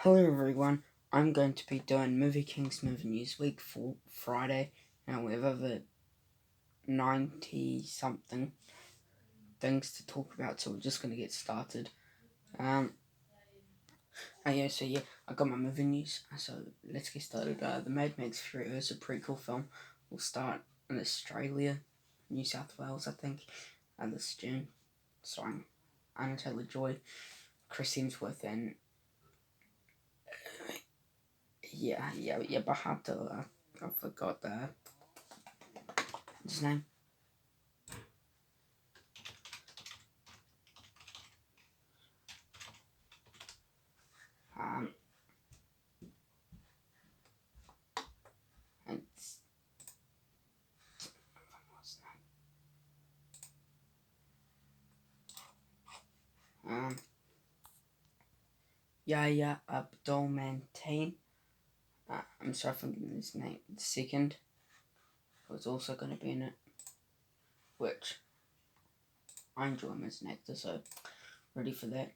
Hello everyone, I'm going to be doing Movie King's Movie News Week for Friday. Now we have over 90 something things to talk about, so we're just going to get started. I got my movie news, so let's get started. The Mad Max Furiosa prequel film will start in Australia, New South Wales, I think, this June, starring Untitled Joy, Chris Hemsworth, and Bahato. I forgot his name. Um, it's, um, Yahya Abdul-Mateen. I'm sorry if I'm getting his name. The second was also going to be in it, which I enjoy him as an actor, so ready for that.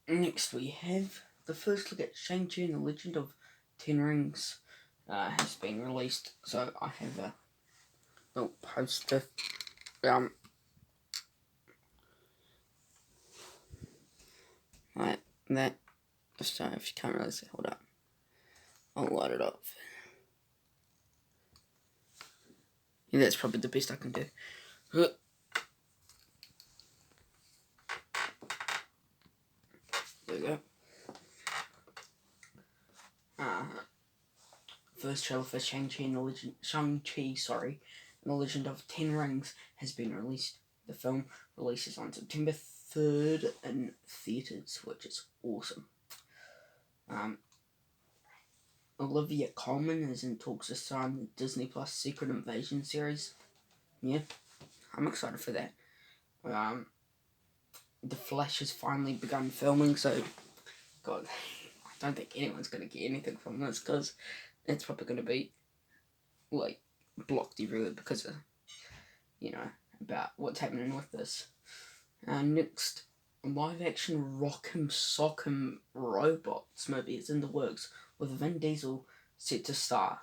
Next we have the first look at Shang-Chi and the Legend of Ten Rings has been released. So I have a little poster. Like that. So if you can't really see, hold up. I'll light it up. Yeah, that's probably the best I can do. There we go. First trailer for Shang-Chi and the Legend and the Legend of Ten Rings has been released. The film releases on September 3rd in theatres, which is awesome. Olivia Colman is in talks to star in the Disney Plus Secret Invasion series. Yeah, I'm excited for that. The Flash has finally begun filming, so God, I don't think anyone's going to get anything from this because it's probably going to be like blocked everywhere because of, about what's happening with this. Next, a live action Rock'em Sock'em Robots movie is in the works with Vin Diesel set to star.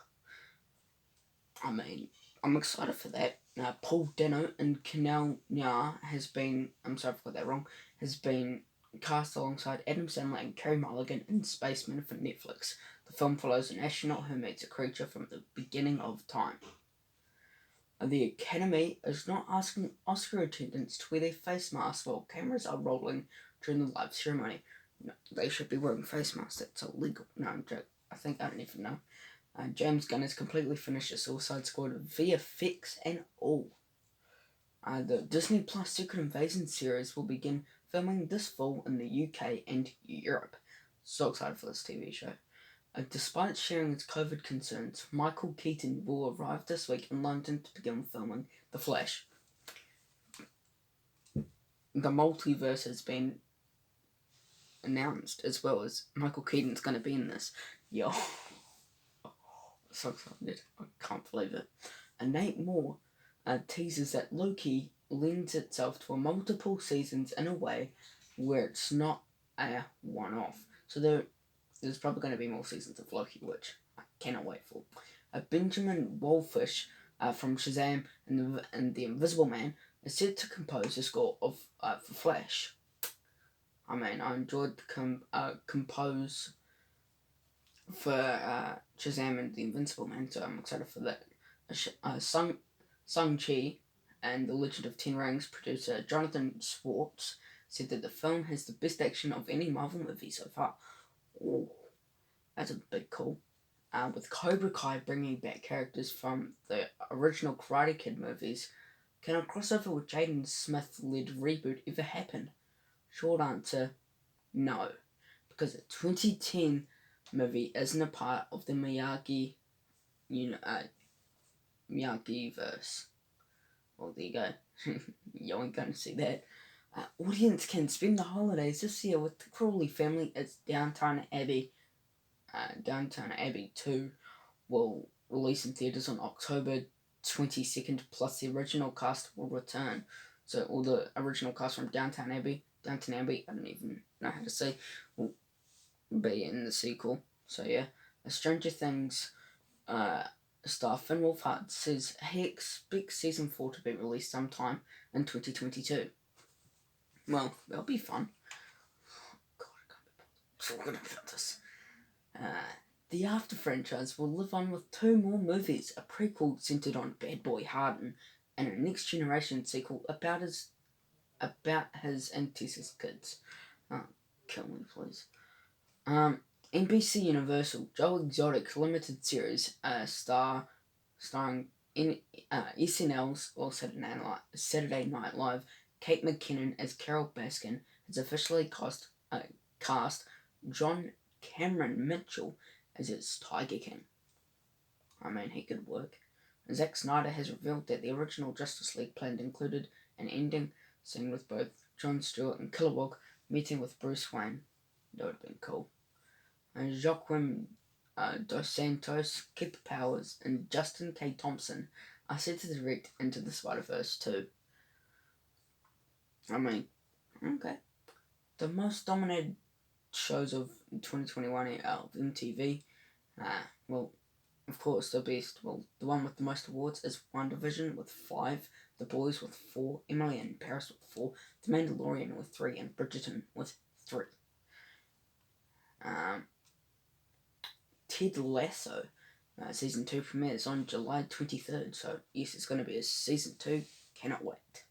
I mean, I'm excited for that. Paul Dano and Canal Nya has been cast alongside Adam Sandler and Carey Mulligan in Spaceman for Netflix. The film follows an astronaut who meets a creature from the beginning of time. The Academy is not asking Oscar attendants to wear their face masks while cameras are rolling during the live ceremony. No, they should be wearing face masks. That's illegal. No, I'm joking. I don't even know. James Gunn has completely finished the Suicide Squad VFX and all. The Disney Plus Secret Invasion series will begin filming this fall in the UK and Europe. So excited for this TV show. Despite sharing its COVID concerns, Michael Keaton will arrive this week in London to begin filming The Flash. The multiverse has been announced, as well as Michael Keaton's going to be in this. Yo. So excited. I can't believe it. And Nate Moore teases that Loki lends itself to a multiple seasons in a way where it's not a one-off. So there's probably going to be more seasons of Loki, which I cannot wait for. Benjamin Wallfish from Shazam and the Invisible Man is set to compose the score of for Flash. I mean, I enjoyed the compose for Shazam and the Invincible Man, so I'm excited for that. Shang-Chi and the Legend of Ten Rings producer Jonathan Schwartz said that the film has the best action of any Marvel movie so far. Ooh, that's a big call. With Cobra Kai bringing back characters from the original Karate Kid movies, can a crossover with Jaden Smith-led reboot ever happen? Short answer, no. Because the 2010 movie isn't a part of the Miyagi verse. Well, there you go. You ain't gonna see that. Audience can spend the holidays this year with the Crawley family as Downtown Abbey 2 will release in theatres on October 22nd, plus the original cast will return. So all the original cast from Downtown Abbey, I don't even know how to say, will be in the sequel. So yeah, a Stranger Things star Finn Wolfhard says he expects season 4 to be released sometime in 2022. Well, that'll be fun. God, I can't be talking about this. The After franchise will live on with 2 more movies, a prequel centered on Bad Boy Harden, and a Next Generation sequel about his and Tessa's kids. Kill me, please. NBC Universal Joe Exotic limited series starring in SNL's or Saturday Night Live Kate McKinnon as Carol Baskin has officially cast John Cameron Mitchell as its Tiger King. I mean, he could work. Zack Snyder has revealed that the original Justice League plan included an ending scene with both Jon Stewart and Kilowog meeting with Bruce Wayne. That would have been cool. And Joaquin Dos Santos, Kip Powers, and Justin K. Thompson are set to direct Into the Spider-Verse 2. I mean, okay. The most dominated shows of 2021 out of MTV. Well, of course, the one with the most awards is WandaVision with 5, The Boys with 4, Emily in Paris with 4, The Mandalorian with 3, and Bridgerton with 3. Ted Lasso season 2 premieres on July 23rd, so yes, it's going to be a season 2. Cannot wait.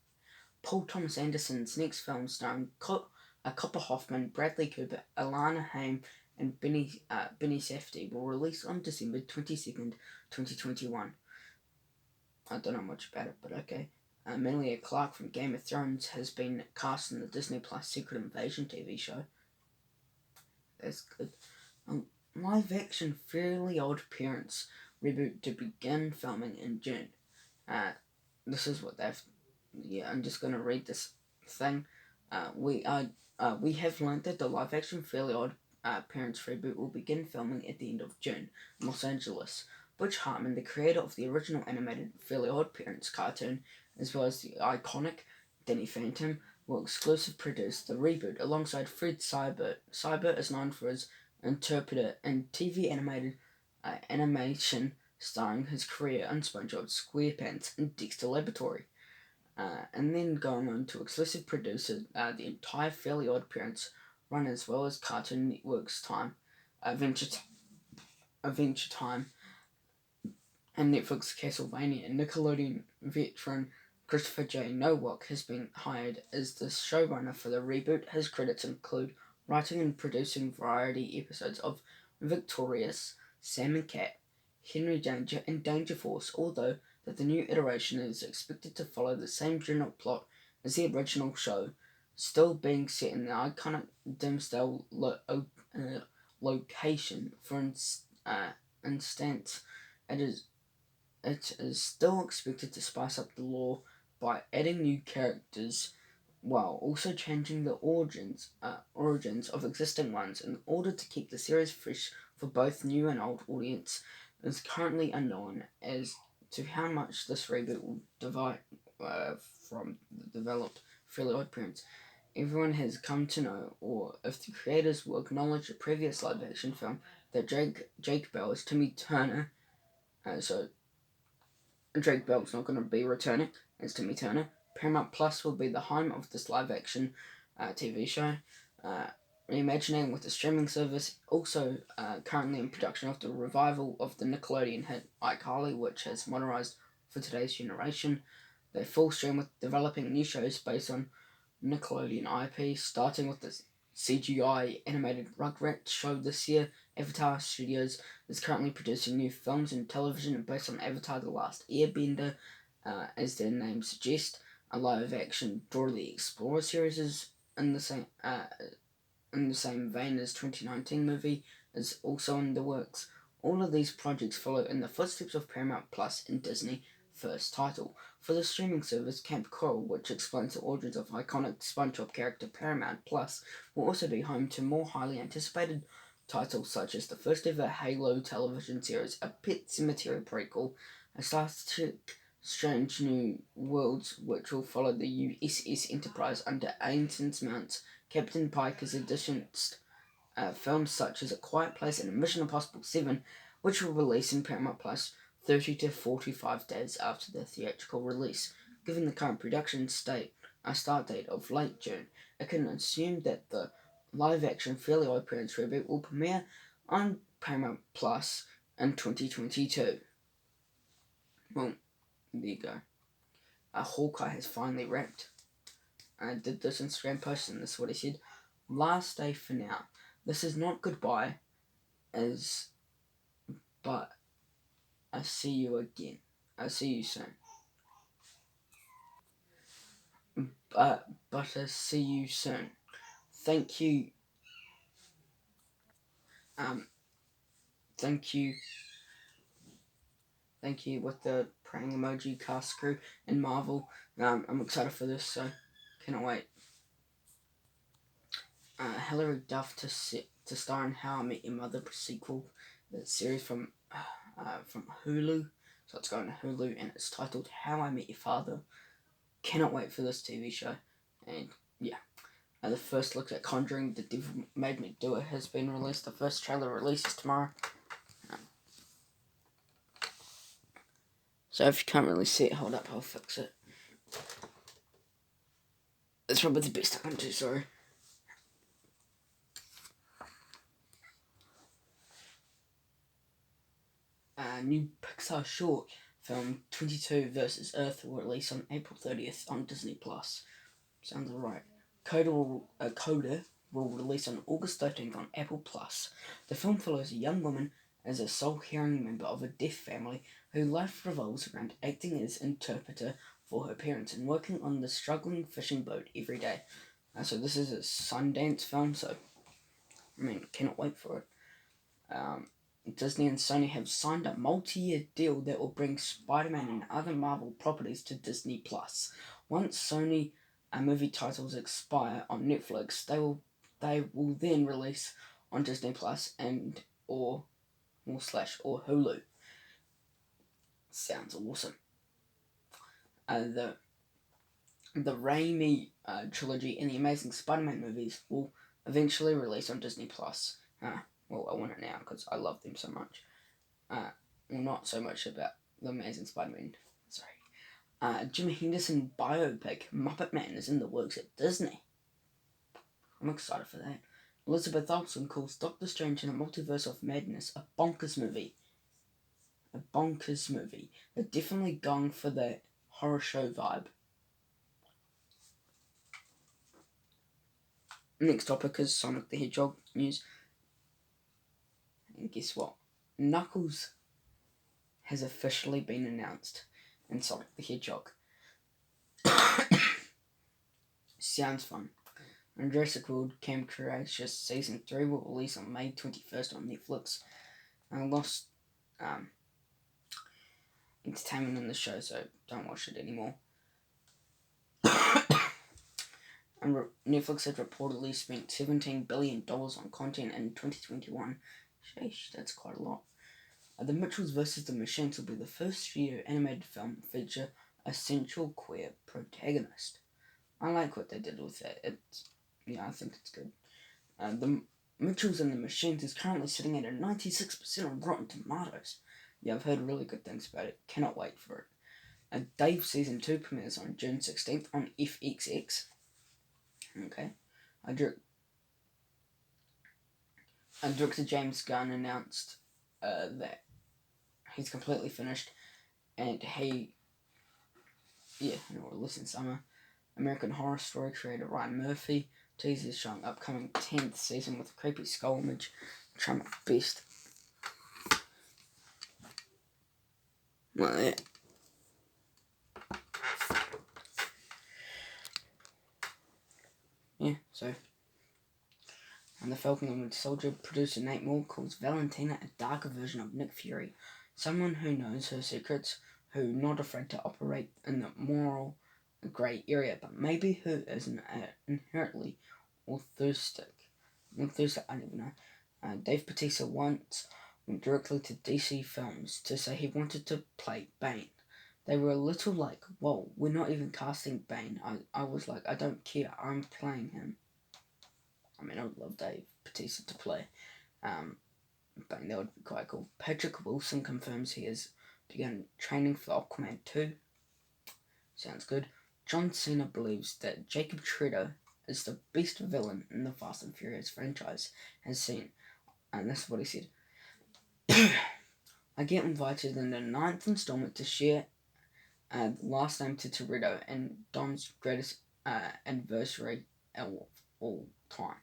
Paul Thomas Anderson's next film starring Copper Hoffman, Bradley Cooper, Alana Haim, and Benny Safdie will release on December 22nd, 2021. I don't know much about it, but okay. Amelia Clarke from Game of Thrones has been cast in the Disney Plus Secret Invasion TV show. That's good. Live action Fairly Odd Parents reboot to begin filming in June. This is what they've. Yeah, I'm just gonna read this thing. We have learned that the live action Fairly Odd Parents reboot will begin filming at the end of June in Los Angeles. Butch Hartman, the creator of the original animated Fairly Odd Parents cartoon, as well as the iconic Danny Phantom, will exclusively produce the reboot alongside Fred Seibert. Seibert is known for his interpreter in TV animation starring his career on SpongeBob SquarePants and Dexter Laboratory. And then going on to exclusive producer the entire Fairly Odd Parents run, as well as Cartoon Network's Adventure Time, and Netflix Castlevania. And Nickelodeon veteran Christopher J. Nowak has been hired as the showrunner for the reboot. His credits include writing and producing variety episodes of Victorious, Sam and Cat, Henry Danger, and Danger Force, although that the new iteration is expected to follow the same general plot as the original show, still being set in the iconic Dimsdale location. For instance, it is still expected to spice up the lore by adding new characters while also changing the origins of existing ones in order to keep the series fresh for both new and old audience. It is currently unknown as to how much this reboot will divide from the developed Fairly Odd Parents. Everyone has come to know, or if the creators will acknowledge the previous live-action film, that Jake Bell is Timmy Turner. So Drake Bell's not going to be returning as Timmy Turner. Paramount Plus will be the home of this live-action TV show. Reimagining with the streaming service, also currently in production of the revival of the Nickelodeon hit iCarly, which has modernized for today's generation. They full stream with developing new shows based on Nickelodeon IP, starting with the CGI animated Rugrats show this year. Avatar Studios is currently producing new films and television based on Avatar The Last Airbender. As their name suggests, a live-action Dora the Explorer series is in the same vein as 2019 movie is also in the works. All of these projects follow in the footsteps of Paramount Plus and Disney first title. For the streaming service, Camp Coral, which explains the origins of iconic SpongeBob character, Paramount Plus will also be home to more highly anticipated titles such as the first ever Halo television series, a Pet Sematary prequel, a Star Trek Strange New Worlds, which will follow the USS Enterprise under Ainson's Mount's Captain Pike is films such as A Quiet Place and Mission Impossible 7, which will release in Paramount Plus 30 to 45 days after their theatrical release. Given the current production start date of late June, it can assume that the live-action Fairly Odd Parents reboot will premiere on Paramount Plus in 2022. Well, there you go. Hawkeye has finally wrapped. I did this Instagram post and this is what he said. Last day for now. This is not goodbye, but I see you again. I see you soon. But I see you soon. Thank you. Thank you with the praying emoji cast crew and Marvel. I'm excited for this, so cannot wait. Hilary Duff to star in How I Met Your Mother sequel, the series from Hulu. So it's going to Hulu and it's titled How I Met Your Father. Cannot wait for this TV show. And yeah, the first look at Conjuring, The Devil Made Me Do It, has been released. The first trailer releases tomorrow. So if you can't really see it, hold up, I'll fix it. It's probably the best I can do, sorry. New Pixar short film 22 vs. Earth will release on April 30th on Disney+. Sounds alright. Coda will release on August 13th on Apple+. The film follows a young woman as a sole caring member of a deaf family whose life revolves around acting as interpreter for her parents and working on the struggling fishing boat every day. So this is a Sundance film, so cannot wait for it. Disney and Sony have signed a multi-year deal that will bring Spider-Man and other Marvel properties to Disney+. Once Sony movie titles expire on Netflix, they will then release on Disney+ and or Hulu. Sounds awesome. The Raimi trilogy and the Amazing Spider-Man movies will eventually release on Disney+. Well, I want it now because I love them so much. Not so much about the Amazing Spider-Man. Sorry. Jim Henderson biopic Muppet Man is in the works at Disney. I'm excited for that. Elizabeth Olsen calls Doctor Strange in a Multiverse of Madness a bonkers movie. They're definitely going for that horror show vibe. Next topic is Sonic the Hedgehog news. And guess what? Knuckles has officially been announced in Sonic the Hedgehog. Sounds fun. And Jurassic World Camp Cretaceous Season 3 will release on May 21st on Netflix. I lost entertainment in the show, so don't watch it anymore. And Netflix had reportedly spent $17 billion on content in 2021. Sheesh, that's quite a lot. The Mitchells vs. the Machines will be the first studio animated film to feature a central queer protagonist. I like what they did with that. I think it's good. The Mitchells and the Machines is currently sitting at a 96% on Rotten Tomatoes. Yeah, I've heard really good things about it. Cannot wait for it. Dave Season 2 premieres on June 16th on FXX. Okay. Director James Gunn announced that he's completely finished and it will release in summer. American Horror Story creator Ryan Murphy teases showing upcoming 10th season with a creepy skull image. Try my best. Like that. Yeah, so. And the Falcon and Winter Soldier producer Nate Moore calls Valentina a darker version of Nick Fury. Someone who knows her secrets, who not afraid to operate in the moral grey area, but maybe who isn't inherently altruistic. I don't even know. Dave Bautista once went directly to DC Films to say he wanted to play Bane. They were a little like, whoa, we're not even casting Bane. I was like, I don't care, I'm playing him. I would love Dave Bautista to play. But that would be quite cool. Patrick Wilson confirms he has begun training for Aquaman 2. Sounds good. John Cena believes that Jacob Treder is the best villain in the Fast and Furious franchise has seen. And this is what he said. I get invited in the 9th installment to share the last name to Toretto and Dom's greatest anniversary of all time.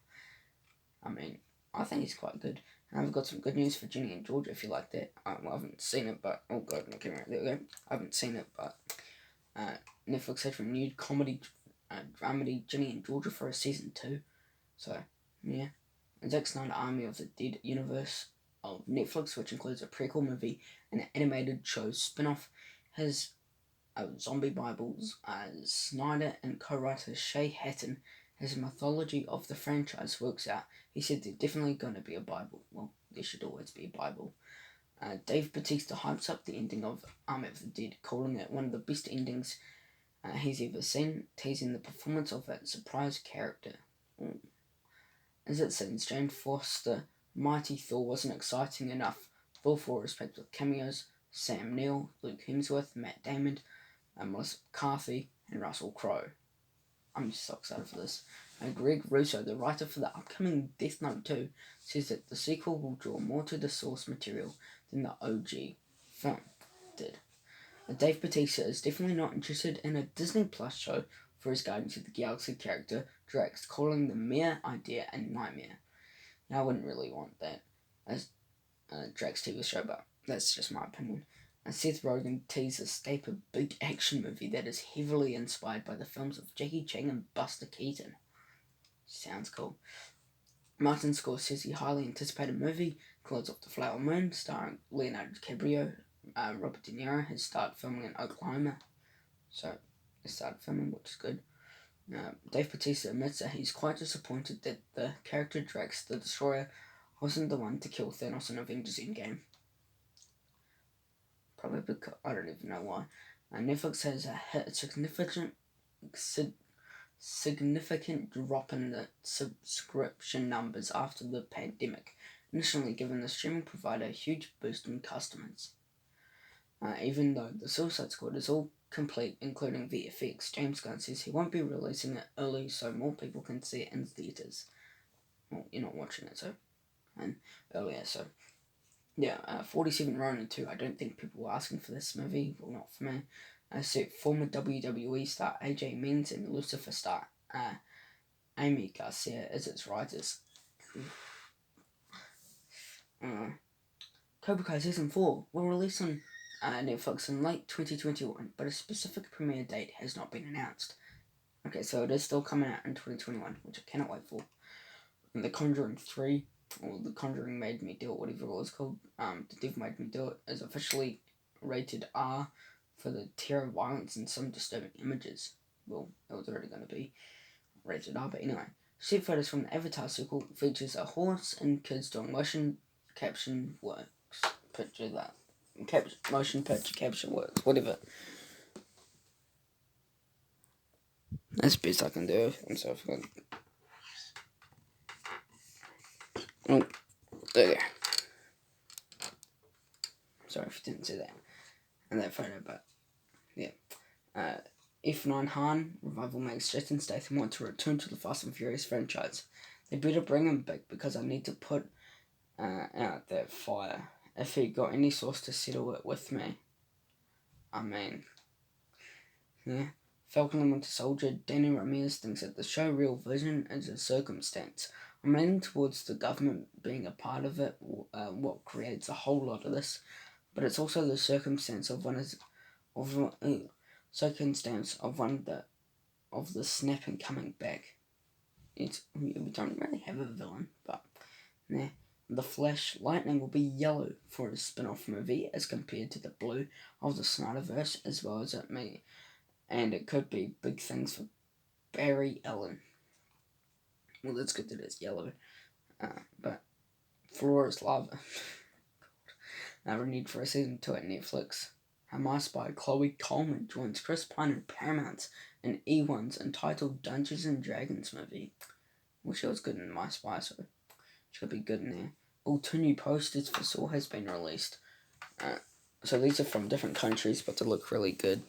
I mean, I think he's quite good. And I've got some good news for Ginny and Georgia if you like that. I haven't seen it, but... Oh god, my camera. There we go. I haven't seen it, but... Netflix has renewed comedy dramedy Ginny and Georgia for a season 2. So, yeah. And Zack Snyder Army of the Dead universe of Netflix, which includes a prequel movie and an animated show spin-off, has zombie Bibles. Snyder and co-writer Shay Hatton, as the mythology of the franchise works out, he said there's definitely going to be a Bible. Well, there should always be a Bible. Dave Bautista hypes up the ending of Army of the Dead, calling it one of the best endings he's ever seen, teasing the performance of that surprise character. As it seems, Jane Foster, Mighty Thor wasn't exciting enough. Thor 4 respect with cameos, Sam Neill, Luke Hemsworth, Matt Damon, Melissa McCarthy, and Russell Crowe. I'm just so excited for this. Greg Russo, the writer for the upcoming Death Note 2, says that the sequel will draw more to the source material than the OG film did. Dave Bautista is definitely not interested in a Disney Plus show for his Guardians of the Galaxy character Drax, calling the mere idea a nightmare. Now, I wouldn't really want that as a Drax TV show, but that's just my opinion. Seth Rogen teased escape a big action movie that is heavily inspired by the films of Jackie Chan and Buster Keaton. Sounds cool. Martin Scorsese's highly anticipated movie, Clouds of the Flower Moon, starring Leonardo DiCaprio, Robert De Niro, has started filming in Oklahoma. So, they started filming, which is good. Dave Bautista admits that he's quite disappointed that the character Drax the Destroyer wasn't the one to kill Thanos in Avengers Endgame. Probably because, I don't even know why. Netflix has hit a significant drop in the subscription numbers after the pandemic, initially giving the streaming provider a huge boost in customers. Even though the Suicide Squad is all complete, including VFX, James Gunn says he won't be releasing it early so more people can see it in theatres. Well, you're not watching it, so... And earlier, so... Yeah, 47 Ronin 2. I don't think people were asking for this movie. Well, not for me. So former WWE star AJ Means and Lucifer star Amy Garcia as its writers. Cobra Kai Season 4 will release on Netflix in late 2021, but a specific premiere date has not been announced. Okay, so it is still coming out in 2021, which I cannot wait for. And The Conjuring 3, or The Conjuring Made Me Do It, whatever it was called, The Devil Made Me Do It, is officially rated R for the terror, violence, and some disturbing images. Well, it was already going to be rated R, but anyway. Set photos from the Avatar sequel features a horse and kids doing motion caption works. Picture that. Motion picture caption works, whatever. That's the best I can do. I'm sorry for that. Oh, there. Sorry if you didn't see that. And that photo, but yeah. F9 Han revival makes Jason Statham want to return to the Fast and Furious franchise. They better bring him back because I need to put out that fire. If he got any source to settle it with me. I mean, yeah. Falcon and Winter Soldier, Danny Ramirez thinks that the show real version is a circumstance. I'm leaning towards the government being a part of it, what creates a whole lot of this, but it's also the circumstance of the snap and coming back. We don't really have a villain, but nah. The Flash Lightning will be yellow for a spin-off movie as compared to the blue of the Snyderverse, as well as it may, and it could be big things for Barry Allen. Well, that's good that it's yellow, but Flora's Lava renewed for a season 2 at Netflix. My Spy Chloe Coleman joins Chris Pine and Paramount in E1's Untitled Dungeons and Dragons movie. Well, she was good in My Spy, so Should be good in there. All 2 new posters for Saw has been released. So these are from different countries, but they look really good.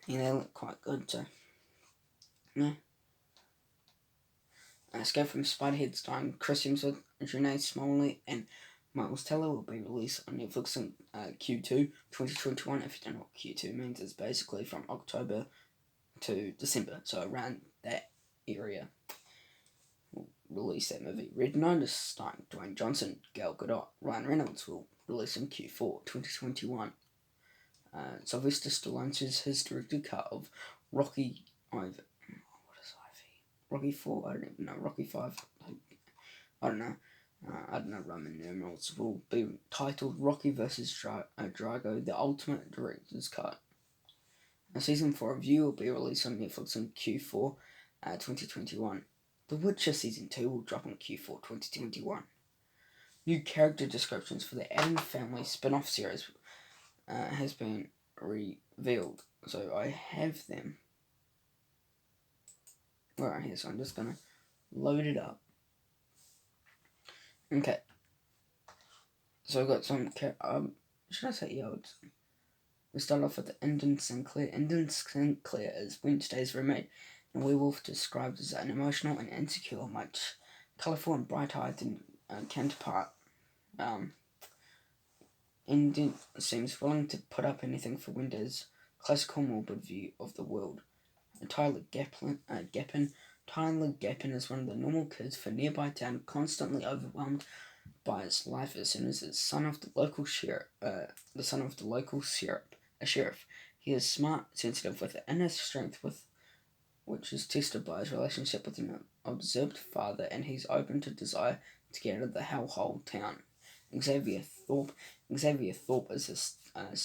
Yeah, they look quite good, so yeah. Escape from Spiderhead starring Chris Hemsworth, Renee Smalley, and Miles Teller will be released on Netflix in Q2 2021. If you don't know what Q2 means, it's basically from October to December, so around that area. We'll release that movie. Red Notice starring Dwayne Johnson, Gal Gadot, Ryan Reynolds will release in Q4 2021. Sylvester Stallone says his directed cut of Rocky Rocky 4, I don't even know, Rocky 5, I don't know Roman numerals, will be titled Rocky vs. Drago, the Ultimate Director's Cut. Season 4 review will be released on Netflix in Q4 2021. The Witcher Season 2 will drop in Q4 2021. New character descriptions for the Addams Family spin-off series has been revealed. So I have them right here, so I'm just going to load it up. Okay. So I've got some, should I say yards? We start off with Endon Sinclair. Endon Sinclair is Wednesday's roommate, and werewolf described as an emotional and insecure, much colourful and bright-eyed than counterpart. Endon seems willing to put up anything for Wendy's classical morbid view of the world. Tyler Gapin is one of the normal kids for nearby town, constantly overwhelmed by his life as soon as his son of the local sheriff. He is smart, sensitive, with inner strength, which is tested by his relationship with an observed father, and he's open to desire to get out of the hellhole town. Xavier Thorpe is a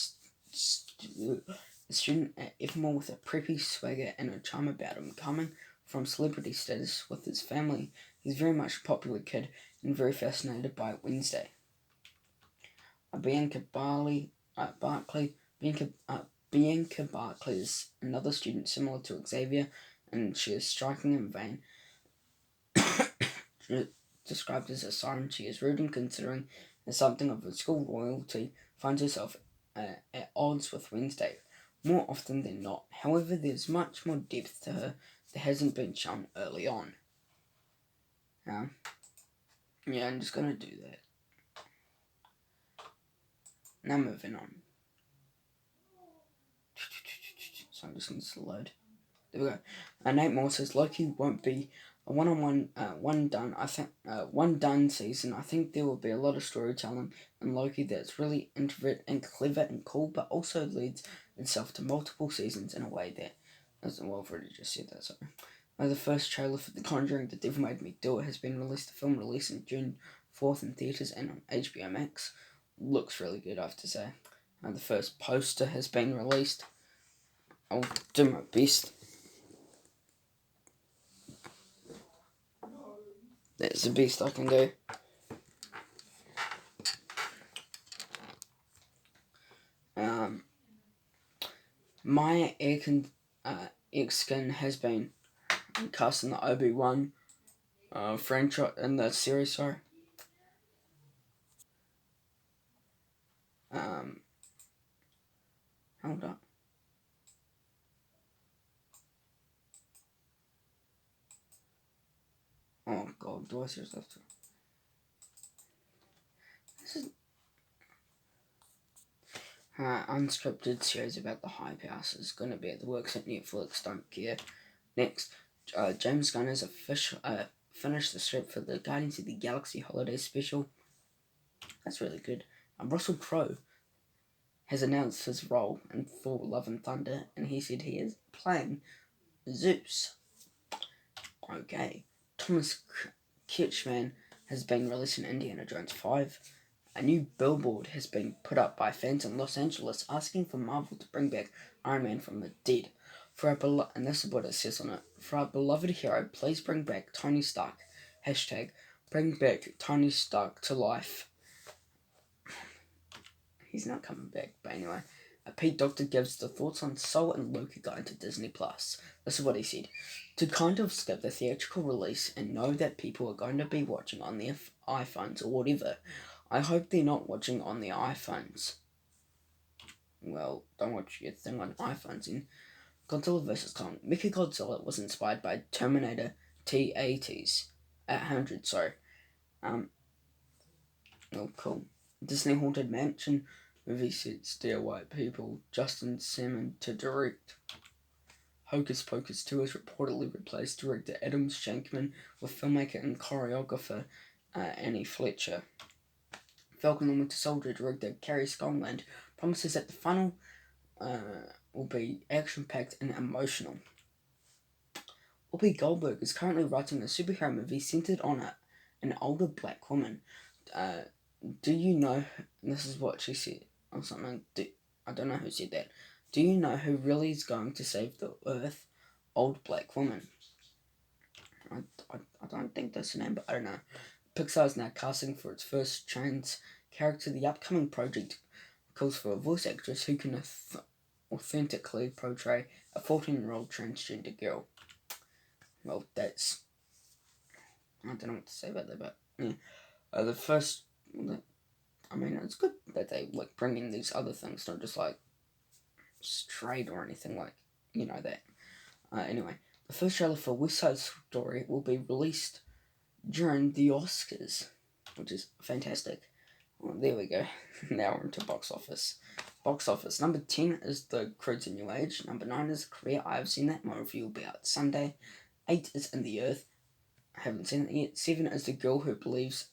student at Evermore with a preppy swagger and a charm about him. Coming from celebrity status with his family, he's very much a popular kid and very fascinated by Wednesday. Bianca Barkley is another student similar to Xavier, and she is striking in vain. Described as a siren, she is rude and considering, as something of a school royalty, finds herself at odds with Wednesday more often than not. However, there's much more depth to her that hasn't been shown early on. Yeah, I'm just gonna do that. Now moving on. So I'm just going to load. There we go. Nate Moore says Loki won't be a one done season. I think there will be a lot of storytelling in Loki that's really intricate and clever and cool, but also leads itself to multiple seasons in a way that well, I've already just said that. Sorry. The first trailer for The Conjuring, The Devil Made Me Do It, has been released. The film released in June 4th in theatres and on HBO Max. Looks really good, I have to say. The first poster has been released. I'll do my best. That's the best I can do. Maya Erskine has been cast in the Obi-Wan franchise in the series. Sorry. Hold up. Oh god, do I seriously have to? This is unscripted series about the Hype House is going to be at the works at Netflix. Don't care. Next, James Gunn has finished the script for the Guardians of the Galaxy Holiday Special. That's really good. Russell Crowe has announced his role in Thor: Love and Thunder, and he said he is playing Zeus. Okay. Thomas Kitchman has been released in Indiana Jones 5. A new billboard has been put up by fans in Los Angeles asking for Marvel to bring back Iron Man from the dead. And this is what it says on it. For our beloved hero, please bring back Tony Stark. Hashtag bring back Tony Stark to life. He's not coming back, but anyway. Pete Docter gives the thoughts on Soul and Loki going to Disney Plus. This is what he said. To kind of skip the theatrical release and know that people are going to be watching on their iPhones or whatever, I hope they're not watching on their iPhones. Well, don't watch your thing on iPhones. In Godzilla vs. Kong, Mechagodzilla was inspired by Terminator T-800, sorry. Oh, cool. Disney Haunted Mansion movie sets dear white people, Justin Salmon to direct. Hocus Pocus 2 has reportedly replaced director Adam Shankman with filmmaker and choreographer Annie Fletcher. Falcon and Winter Soldier director Carrie Sconland promises that the final will be action-packed and emotional. Whoopi Goldberg is currently writing a superhero movie centered on an older black woman. Do you know, this is what she said, or something, I don't know who said that. Do you know who really is going to save the earth? Old black woman. I don't think that's the name, but I don't know. Pixar is now casting for its first trans character. The upcoming project calls for a voice actress who can authentically portray a 14-year-old transgender girl. Well, that's... I don't know what to say about that, but yeah. The first... I mean, it's good that they like bring in these other things, not just like straight or anything like, you know, that. Anyway, the first trailer for West Side Story will be released during the Oscars, which is fantastic. Well, there we go. Now we're into box office. Box office. Number 10 is The Croods in New Age. Number 9 is Korea. I have seen that. My review will be out Sunday. 8 is In the Earth. I haven't seen it yet. 7 is The Girl Who Believes.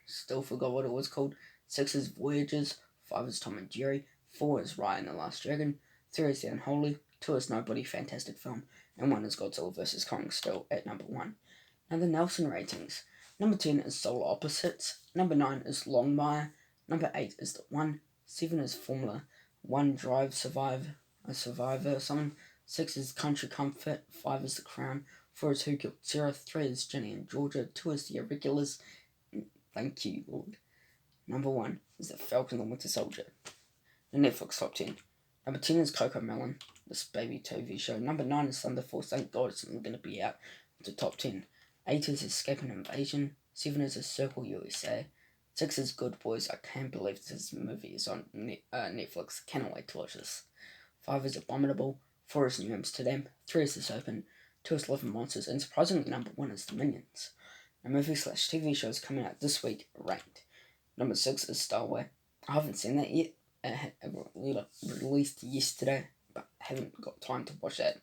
Still forgot what it was called. 6 is Voyagers. 5 is Tom and Jerry. 4 is Raya and the Last Dragon. 3 is The Unholy. 2 is Nobody. Fantastic film. And 1 is Godzilla vs. Kong, still at number 1. Now the Nelson ratings. Number 10 is Solar Opposites. Number 9 is Longmire. Number 8 is The One. 7 is Formula 1 Drive Survivor or something. 6 is Country Comfort. 5 is The Crown. 4 is Who Killed Sarah. 3 is Jenny and Georgia. 2 is The Irregulars. Thank you, Lord. Number 1 is The Falcon and Winter Soldier. The Netflix top 10. Number 10 is Coco Melon, this baby TV show. Number 9 is Thunder Force. Thank God it's not going to be out to top 10. 8 is Escape and Invasion. 7 is A Circle USA. 6 is Good Boys. I can't believe this movie is on Netflix. Cannot wait to watch this. 5 is Abominable. 4 is New Amsterdam. 3 is This Open. 2 is Love and Monsters. And surprisingly, number 1 is The Minions. A movie/TV shows coming out this week ranked. Number 6 is Star Wars. I haven't seen that yet. It released yesterday, but haven't got time to watch that.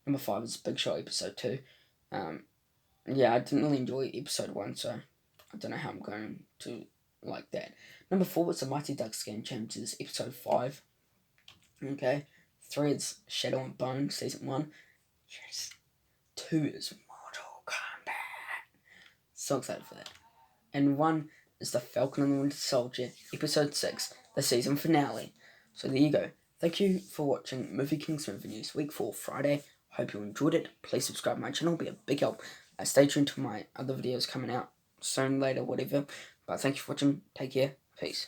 Number 5 is Big Show Episode 2. Yeah, I didn't really enjoy Episode 1, so I don't know how I'm going to like that. Number 4 is The Mighty Ducks Game Changers Episode 5. Okay. 3 is Shadow and Bone Season 1. Yes. 2 is Mortal Kombat. So excited for that. And 1 is The Falcon and the Winter Soldier Episode 6, the season finale. So there you go. Thank you for watching Movie Kings Movie News Week 4 Friday. Hope you enjoyed it. Please subscribe to my channel. It'll be a big help. Stay tuned to my other videos coming out soon, later, whatever. But thank you for watching. Take care. Peace.